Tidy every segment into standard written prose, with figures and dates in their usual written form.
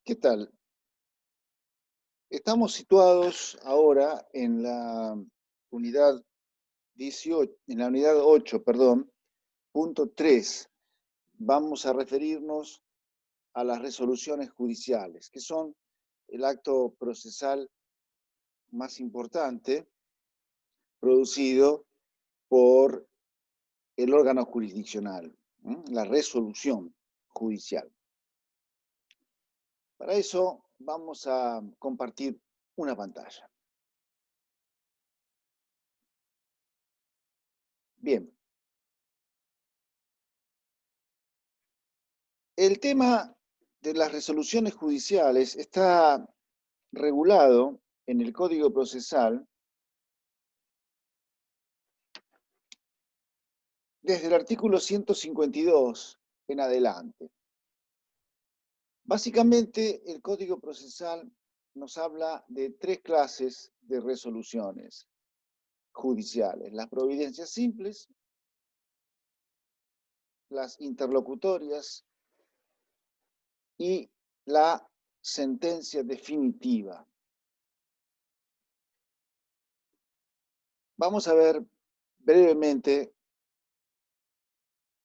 ¿Qué tal? Estamos situados ahora en la unidad 18, en la unidad 8, perdón, punto 3. Vamos a referirnos a las resoluciones judiciales, que son el acto procesal más importante producido por el órgano jurisdiccional, la resolución judicial. Para eso vamos a compartir una pantalla. Bien. El tema de las resoluciones judiciales está regulado en el Código Procesal desde el artículo 152 en adelante. Básicamente, el Código Procesal nos habla de tres clases de resoluciones judiciales: las providencias simples, las interlocutorias y la sentencia definitiva. Vamos a ver brevemente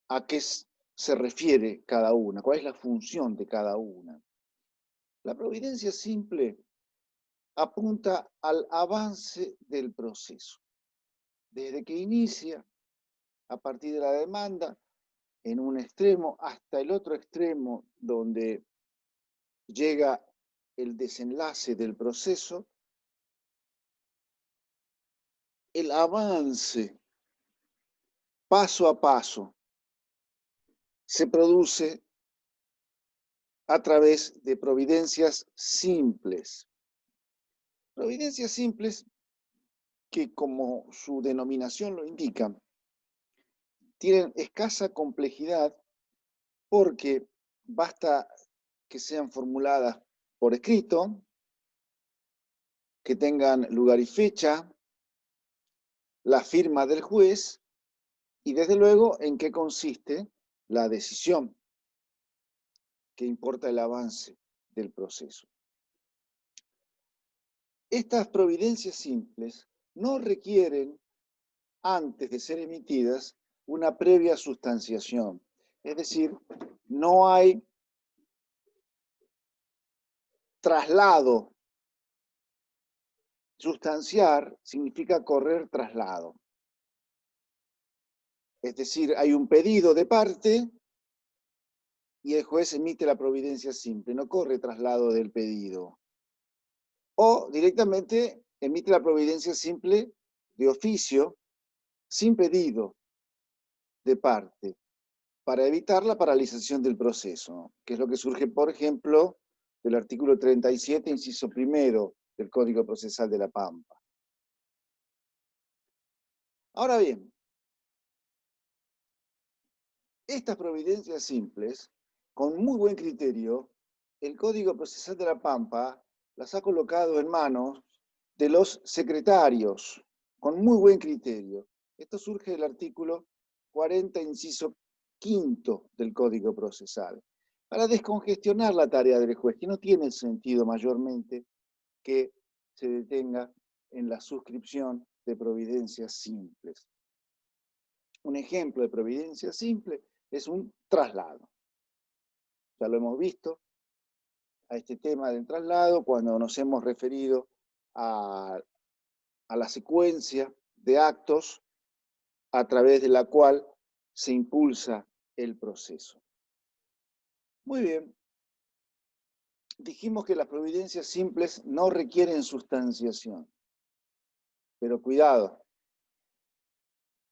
a qué se refiere cada una, cuál es la función de cada una. La providencia simple apunta al avance del proceso, desde que inicia, a partir de la demanda, en un extremo hasta el otro extremo donde llega el desenlace del proceso. El avance paso a paso se produce a través de providencias simples. Providencias simples que, como su denominación lo indica, tienen escasa complejidad porque basta que sean formuladas por escrito, que tengan lugar y fecha, la firma del juez y, desde luego, en qué consiste la decisión, que importa el avance del proceso. Estas providencias simples no requieren, antes de ser emitidas, una previa sustanciación. Es decir, no hay traslado. Sustanciar significa correr traslado. Es decir, hay un pedido de parte y el juez emite la providencia simple, no corre traslado del pedido. O directamente emite la providencia simple de oficio, sin pedido de parte, para evitar la paralización del proceso, que es lo que surge, por ejemplo, del artículo 37, inciso primero del Código Procesal de La Pampa. Ahora bien, estas providencias simples, con muy buen criterio, el Código Procesal de La Pampa las ha colocado en manos de los secretarios, con muy buen criterio. Esto surge del artículo 40, inciso quinto del Código Procesal, para descongestionar la tarea del juez, que no tiene sentido mayormente que se detenga en la suscripción de providencias simples. Un ejemplo de providencia simple es un traslado. Ya lo hemos visto a este tema del traslado cuando nos hemos referido a la secuencia de actos a través de la cual se impulsa el proceso. Muy bien. Dijimos que las providencias simples no requieren sustanciación. Pero cuidado.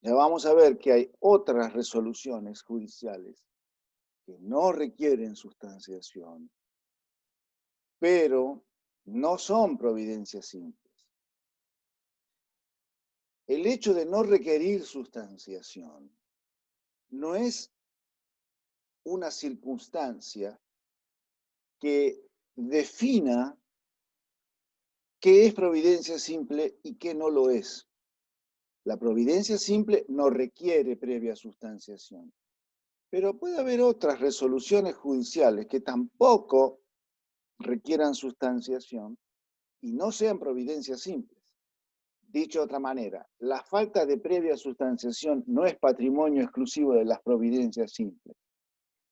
Ya vamos a ver que hay otras resoluciones judiciales que no requieren sustanciación, pero no son providencias simples. El hecho de no requerir sustanciación no es una circunstancia que defina qué es providencia simple y qué no lo es. La providencia simple no requiere previa sustanciación. Pero puede haber otras resoluciones judiciales que tampoco requieran sustanciación y no sean providencias simples. Dicho de otra manera, la falta de previa sustanciación no es patrimonio exclusivo de las providencias simples.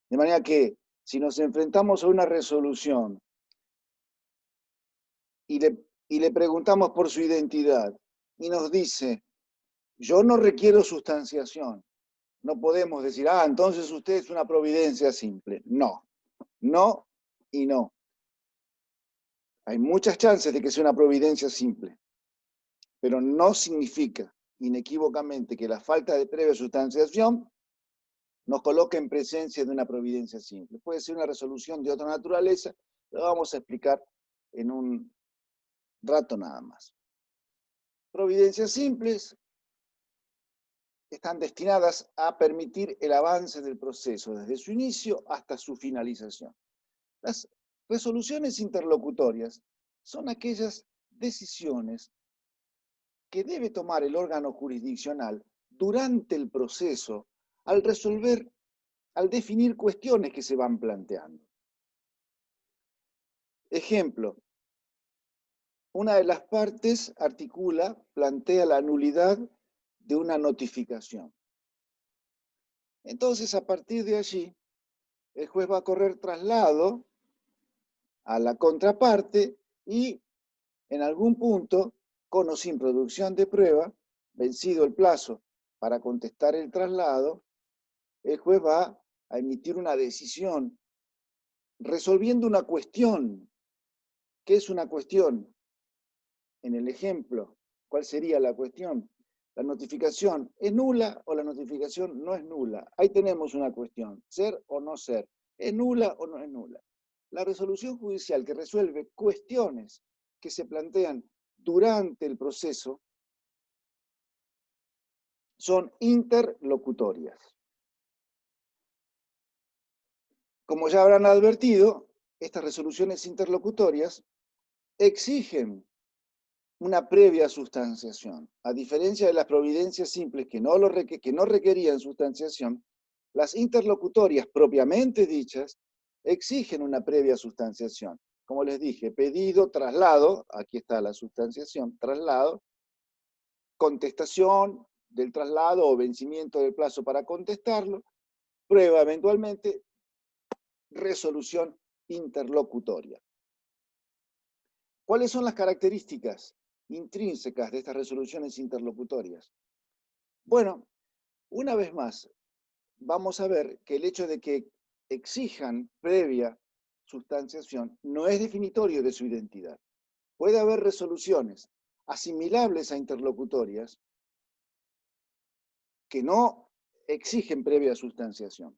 De manera que, si nos enfrentamos a una resolución y le preguntamos por su identidad y nos dice, yo no requiero sustanciación, no podemos decir, entonces usted es una providencia simple. No, no y no. Hay muchas chances de que sea una providencia simple, pero no significa inequívocamente que la falta de previa sustanciación nos coloca en presencia de una providencia simple. Puede ser una resolución de otra naturaleza, lo vamos a explicar en un rato nada más. Providencias simples están destinadas a permitir el avance del proceso desde su inicio hasta su finalización. Las resoluciones interlocutorias son aquellas decisiones que debe tomar el órgano jurisdiccional durante el proceso al definir cuestiones que se van planteando. Ejemplo, una de las partes plantea la nulidad de una notificación. Entonces, a partir de allí, el juez va a correr traslado a la contraparte y, en algún punto, con o sin producción de prueba, vencido el plazo para contestar el traslado, el juez va a emitir una decisión resolviendo una cuestión. ¿Qué es una cuestión? En el ejemplo, ¿cuál sería la cuestión? ¿La notificación es nula o la notificación no es nula? Ahí tenemos una cuestión, ser o no ser. ¿Es nula o no es nula? La resolución judicial que resuelve cuestiones que se plantean durante el proceso son interlocutorias. Como ya habrán advertido, estas resoluciones interlocutorias exigen una previa sustanciación. A diferencia de las providencias simples que no requerían sustanciación, las interlocutorias propiamente dichas exigen una previa sustanciación. Como les dije, pedido, traslado, aquí está la sustanciación, traslado, contestación del traslado o vencimiento del plazo para contestarlo, prueba eventualmente, resolución interlocutoria. ¿Cuáles son las características intrínsecas de estas resoluciones interlocutorias? Bueno, una vez más, vamos a ver que el hecho de que exijan previa sustanciación no es definitorio de su identidad. Puede haber resoluciones asimilables a interlocutorias que no exigen previa sustanciación.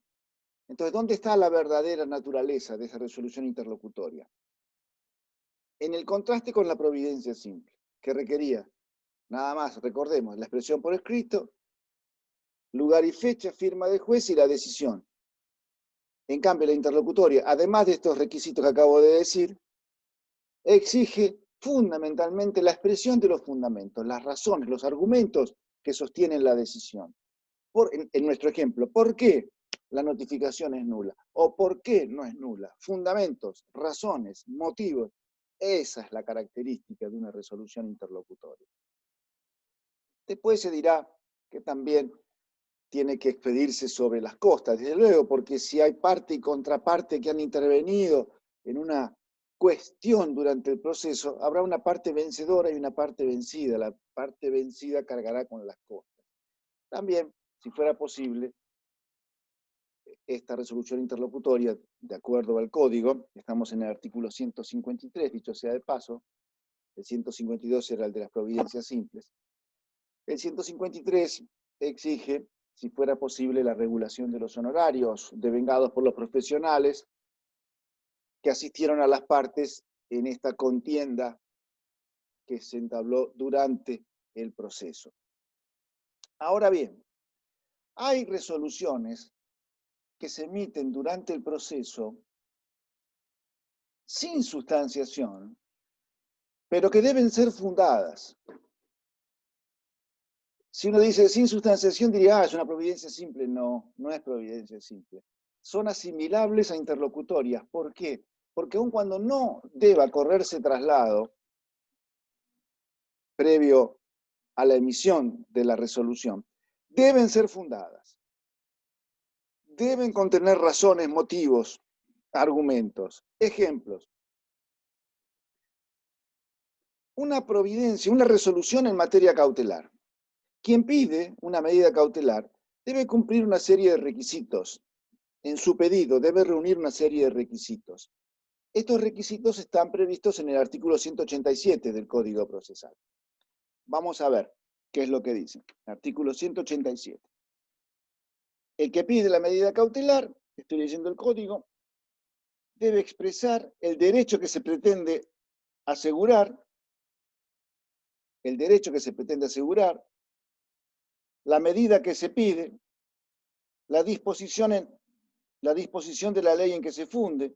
Entonces, ¿dónde está la verdadera naturaleza de esa resolución interlocutoria? En el contraste con la providencia simple, que requería, nada más, recordemos, la expresión por escrito, lugar y fecha, firma del juez y la decisión. En cambio, la interlocutoria, además de estos requisitos que acabo de decir, exige fundamentalmente la expresión de los fundamentos, las razones, los argumentos que sostienen la decisión. En nuestro ejemplo, ¿por qué la notificación es nula? ¿O por qué no es nula? Fundamentos, razones, motivos. Esa es la característica de una resolución interlocutoria. Después se dirá que también tiene que expedirse sobre las costas, desde luego, porque si hay parte y contraparte que han intervenido en una cuestión durante el proceso, habrá una parte vencedora y una parte vencida. La parte vencida cargará con las costas. También, si fuera posible, esta resolución interlocutoria, de acuerdo al código, estamos en el artículo 153, dicho sea de paso, el 152 era el de las providencias simples, el 153 exige, si fuera posible, la regulación de los honorarios devengados por los profesionales que asistieron a las partes en esta contienda que se entabló durante el proceso. Ahora bien, hay resoluciones que se emiten durante el proceso sin sustanciación, pero que deben ser fundadas. Si uno dice sin sustanciación, diría, es una providencia simple. No, no es providencia simple. Son asimilables a interlocutorias. ¿Por qué? porque aun cuando no deba correrse traslado previo a la emisión de la resolución, deben ser fundadas. Deben contener razones, motivos, argumentos, ejemplos. Una providencia, una resolución en materia cautelar. Quien pide una medida cautelar debe cumplir una serie de requisitos. En su pedido debe reunir una serie de requisitos. Estos requisitos están previstos en el artículo 187 del Código Procesal. Vamos a ver qué es lo que dice. Artículo 187. El que pide la medida cautelar, estoy leyendo el código, debe expresar el derecho que se pretende asegurar, la medida que se pide, la disposición de la ley en que se funde,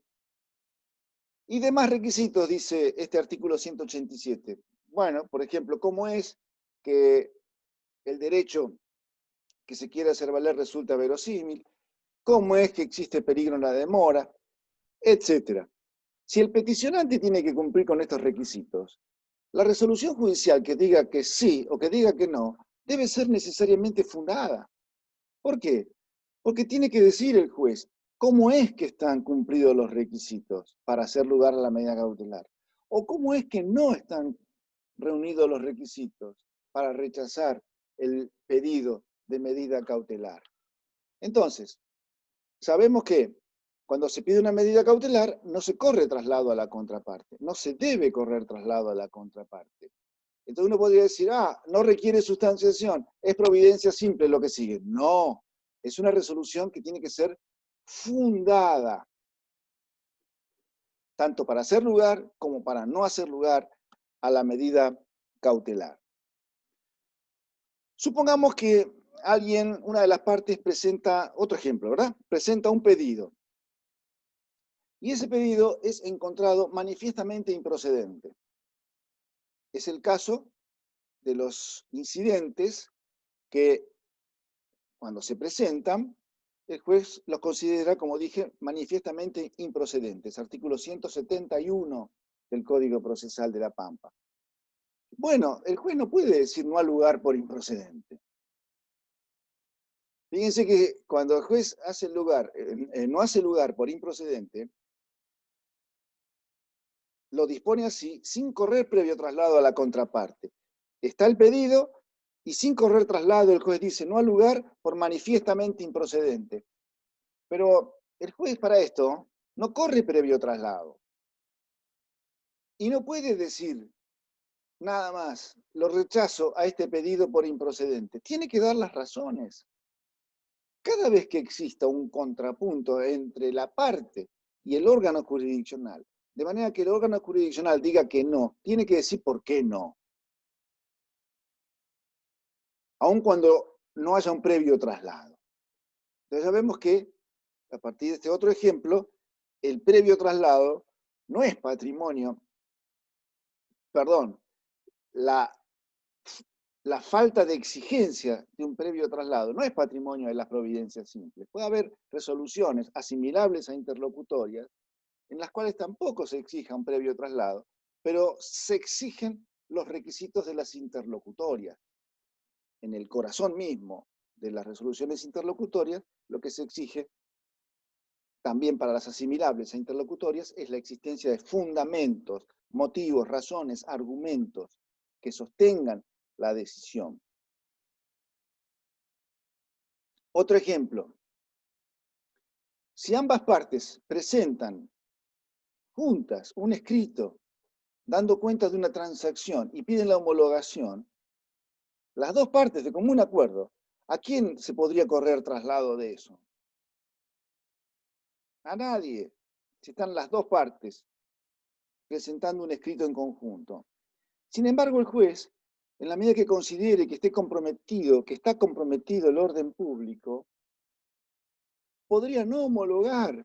y demás requisitos, dice este artículo 187. Bueno, por ejemplo, ¿cómo es que el derecho que se quiere hacer valer resulta verosímil? ¿Cómo es que existe peligro en la demora? Etcétera. Si el peticionante tiene que cumplir con estos requisitos, la resolución judicial que diga que sí o que diga que no debe ser necesariamente fundada. ¿Por qué? Porque tiene que decir el juez cómo es que están cumplidos los requisitos para hacer lugar a la medida cautelar, o cómo es que no están reunidos los requisitos para rechazar el pedido de medida cautelar. Entonces, sabemos que cuando se pide una medida cautelar, no se corre traslado a la contraparte, no se debe correr traslado a la contraparte. Entonces uno podría decir, no requiere sustanciación, es providencia simple lo que sigue. No, es una resolución que tiene que ser fundada, tanto para hacer lugar como para no hacer lugar a la medida cautelar. Supongamos que alguien, una de las partes presenta, otro ejemplo, ¿verdad? Presenta un pedido. Y ese pedido es encontrado manifiestamente improcedente. Es el caso de los incidentes que, cuando se presentan, el juez los considera, como dije, manifiestamente improcedentes. Artículo 171 del Código Procesal de La Pampa. Bueno, el juez no puede decir no al lugar por improcedente. Fíjense que cuando el juez hace lugar, no hace lugar por improcedente, lo dispone así, sin correr previo traslado a la contraparte. Está el pedido y sin correr traslado el juez dice no al lugar por manifiestamente improcedente. Pero el juez para esto no corre previo traslado. Y no puede decir nada más, lo rechazo a este pedido por improcedente. Tiene que dar las razones. Cada vez que exista un contrapunto entre la parte y el órgano jurisdiccional, de manera que el órgano jurisdiccional diga que no, tiene que decir por qué no. Aun cuando no haya un previo traslado. Entonces ya vemos que, a partir de este otro ejemplo, el previo traslado no es patrimonio, perdón, la falta de exigencia de un previo traslado no es patrimonio de las providencias simples. Puede haber resoluciones asimilables a interlocutorias en las cuales tampoco se exija un previo traslado, pero se exigen los requisitos de las interlocutorias. En el corazón mismo de las resoluciones interlocutorias, lo que se exige también para las asimilables a interlocutorias es la existencia de fundamentos, motivos, razones, argumentos que sostengan la decisión. Otro ejemplo. Si ambas partes presentan juntas un escrito dando cuenta de una transacción y piden la homologación, las dos partes de común acuerdo, ¿a quién se podría correr traslado de eso? A nadie. Si están las dos partes presentando un escrito en conjunto. Sin embargo, el juez, en la medida que considere que está comprometido el orden público, podría no homologar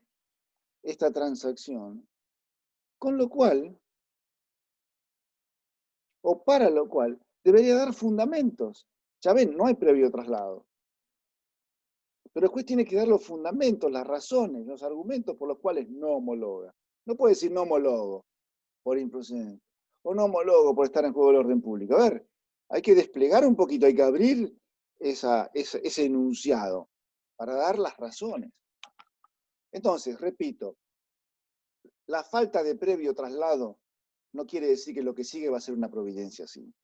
esta transacción, con lo cual, o para lo cual, debería dar fundamentos. Ya ven, no hay previo traslado. Pero el juez tiene que dar los fundamentos, las razones, los argumentos por los cuales no homologa. No puede decir no homologo por improcedente, o no homologo por estar en juego del orden público. A ver, hay que desplegar un poquito, hay que abrir ese enunciado para dar las razones. Entonces, repito, la falta de previo traslado no quiere decir que lo que sigue va a ser una providencia simple.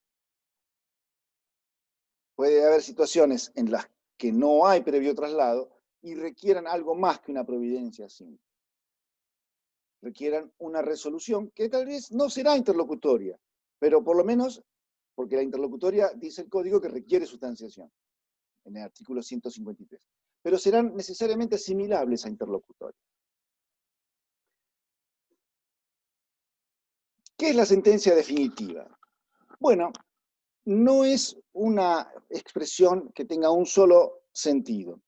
Puede haber situaciones en las que no hay previo traslado y requieran algo más que una providencia simple. Requieran una resolución que tal vez no será interlocutoria, pero por lo menos, porque la interlocutoria dice el código que requiere sustanciación, en el artículo 153, pero serán necesariamente asimilables a interlocutoria. ¿Qué es la sentencia definitiva? Bueno, no es una expresión que tenga un solo sentido.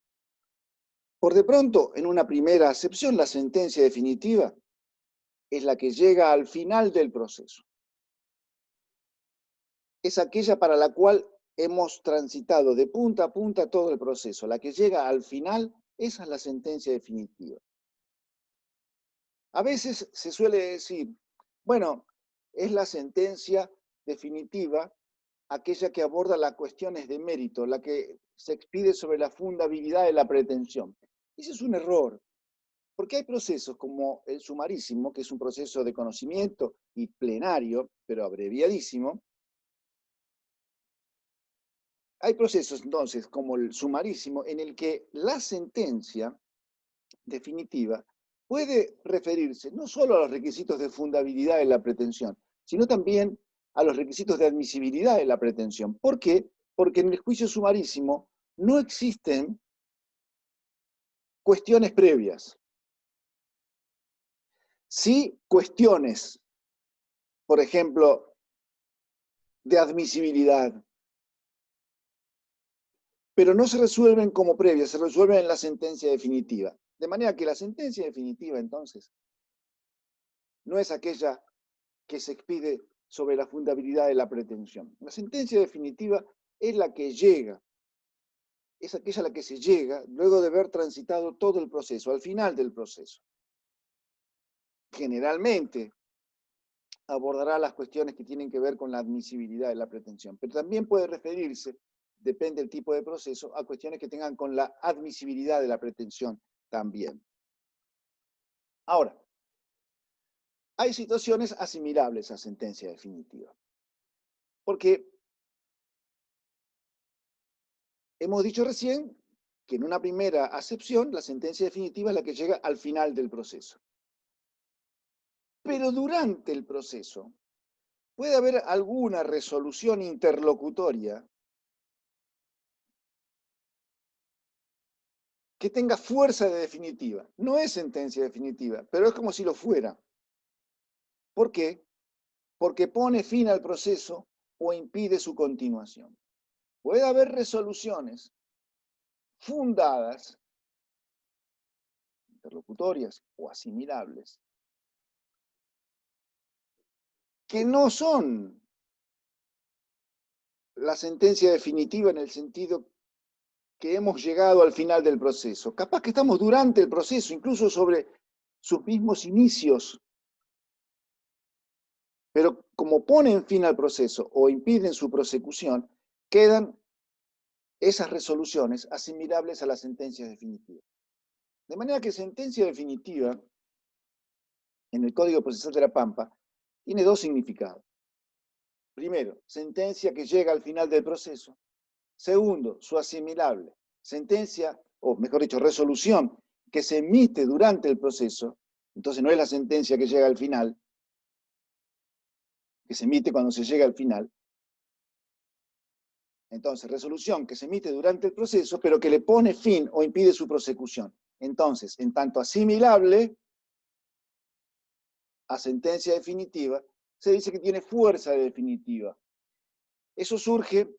Por de pronto, en una primera acepción, la sentencia definitiva es la que llega al final del proceso. Es aquella para la cual hemos transitado de punta a punta todo el proceso. La que llega al final, esa es la sentencia definitiva. A veces se suele decir, bueno, es la sentencia definitiva aquella que aborda las cuestiones de mérito, la que se expide sobre la fundabilidad de la pretensión. Ese es un error, porque hay procesos como el sumarísimo, que es un proceso de conocimiento y plenario, pero abreviadísimo. Hay procesos, entonces, como el sumarísimo, en el que la sentencia definitiva puede referirse no solo a los requisitos de fundabilidad de la pretensión, sino también a los requisitos de admisibilidad de la pretensión. ¿Por qué? Porque en el juicio sumarísimo no existen cuestiones previas. Sí cuestiones, por ejemplo, de admisibilidad, pero no se resuelven como previas, se resuelven en la sentencia definitiva. De manera que la sentencia definitiva, entonces, no es aquella que se expide sobre la fundabilidad de la pretensión. La sentencia definitiva es la que llega, es aquella a la que se llega luego de haber transitado todo el proceso, al final del proceso. Generalmente abordará las cuestiones que tienen que ver con la admisibilidad de la pretensión, pero también puede referirse, depende del tipo de proceso, a cuestiones que tengan con la admisibilidad de la pretensión también. Ahora, hay situaciones asimilables a sentencia definitiva, porque hemos dicho recién que en una primera acepción la sentencia definitiva es la que llega al final del proceso. Pero durante el proceso puede haber alguna resolución interlocutoria que tenga fuerza de definitiva. No es sentencia definitiva, pero es como si lo fuera. ¿Por qué? Porque pone fin al proceso o impide su continuación. Puede haber resoluciones fundadas, interlocutorias o asimilables, que no son la sentencia definitiva en el sentido que hemos llegado al final del proceso. Capaz que estamos durante el proceso, incluso sobre sus mismos inicios, pero como ponen fin al proceso o impiden su prosecución, quedan esas resoluciones asimilables a las sentencias definitivas. De manera que sentencia definitiva, en el Código Procesal de la Pampa, tiene dos significados. Primero, sentencia que llega al final del proceso. Segundo, su asimilable. Sentencia, o mejor dicho, resolución que se emite durante el proceso. Entonces no es la sentencia que llega al final, que se emite cuando se llega al final. Entonces, resolución que se emite durante el proceso, pero que le pone fin o impide su prosecución. Entonces, en tanto asimilable a sentencia definitiva, se dice que tiene fuerza de definitiva. Eso surge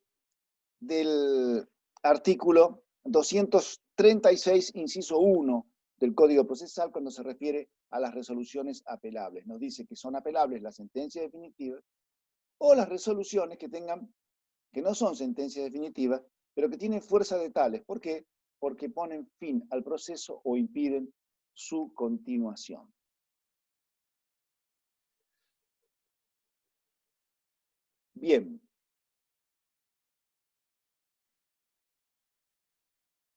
del artículo 236, inciso 1 del Código Procesal, cuando se refiere a las resoluciones apelables. Nos dice que son apelables las sentencias definitivas o las resoluciones que no son sentencias definitivas, pero que tienen fuerza de tales. ¿Por qué? Porque ponen fin al proceso o impiden su continuación. Bien.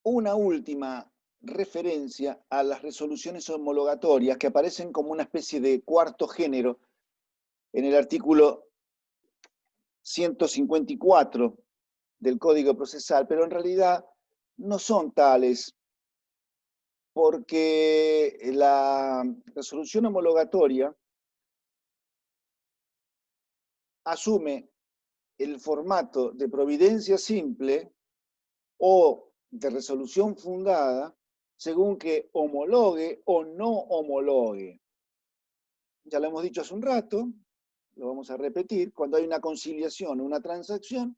Una última referencia a las resoluciones homologatorias que aparecen como una especie de cuarto género en el artículo 154 del Código Procesal, pero en realidad no son tales, porque la resolución homologatoria asume el formato de providencia simple o de resolución fundada según que homologue o no homologue. Ya lo hemos dicho hace un rato, lo vamos a repetir, cuando hay una conciliación o una transacción,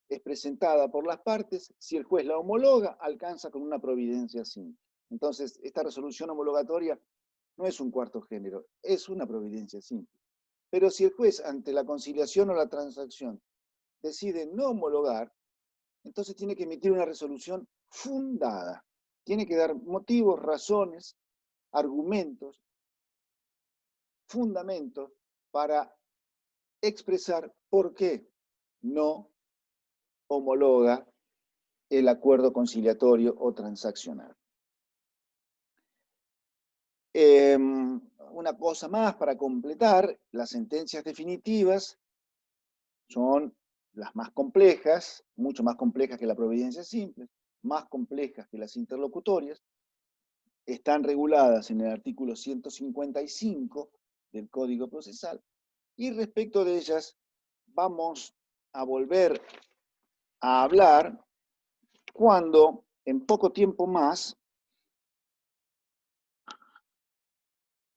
es presentada por las partes, si el juez la homologa, alcanza con una providencia simple. Entonces, esta resolución homologatoria no es un cuarto género, es una providencia simple. Pero si el juez, ante la conciliación o la transacción, decide no homologar, entonces tiene que emitir una resolución fundada. Tiene que dar motivos, razones, argumentos, fundamentos para expresar por qué no homologa el acuerdo conciliatorio o transaccional. Una cosa más para completar, las sentencias definitivas son las más complejas, mucho más complejas que la providencia simple, más complejas que las interlocutorias, están reguladas en el artículo 155 del Código Procesal, y respecto de ellas vamos a volver a hablar cuando en poco tiempo más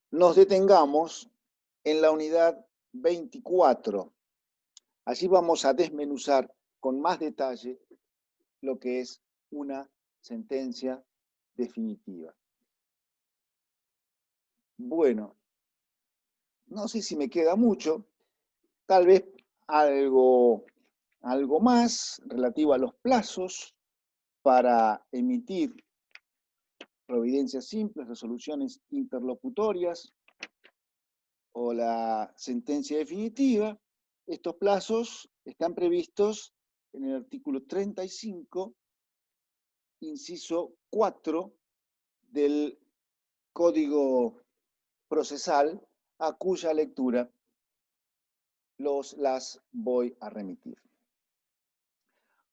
nos detengamos en la unidad 24. Allí vamos a desmenuzar con más detalle lo que es una sentencia definitiva. Bueno, no sé si me queda mucho, tal vez algo más relativo a los plazos para emitir providencias simples, resoluciones interlocutorias o la sentencia definitiva. Estos plazos están previstos en el artículo 35, inciso 4 del Código Procesal, a cuya lectura las voy a remitir.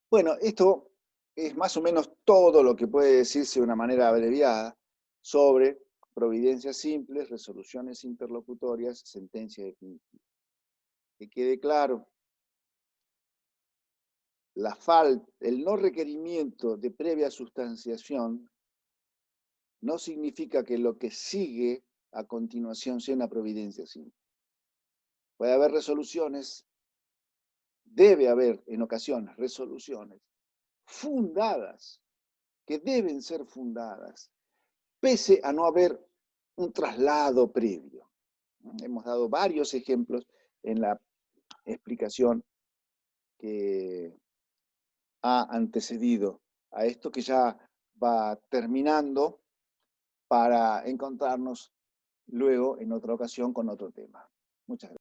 Bueno, esto es más o menos todo lo que puede decirse de una manera abreviada sobre providencias simples, resoluciones interlocutorias, sentencia definitiva. Que quede claro, el no requerimiento de previa sustanciación no significa que lo que sigue a continuación sea una providencia simple. Puede haber resoluciones, debe haber en ocasiones resoluciones fundadas, que deben ser fundadas, pese a no haber un traslado previo. Hemos dado varios ejemplos en la explicación que ha antecedido a esto, que ya va terminando, para encontrarnos luego en otra ocasión con otro tema. Muchas gracias.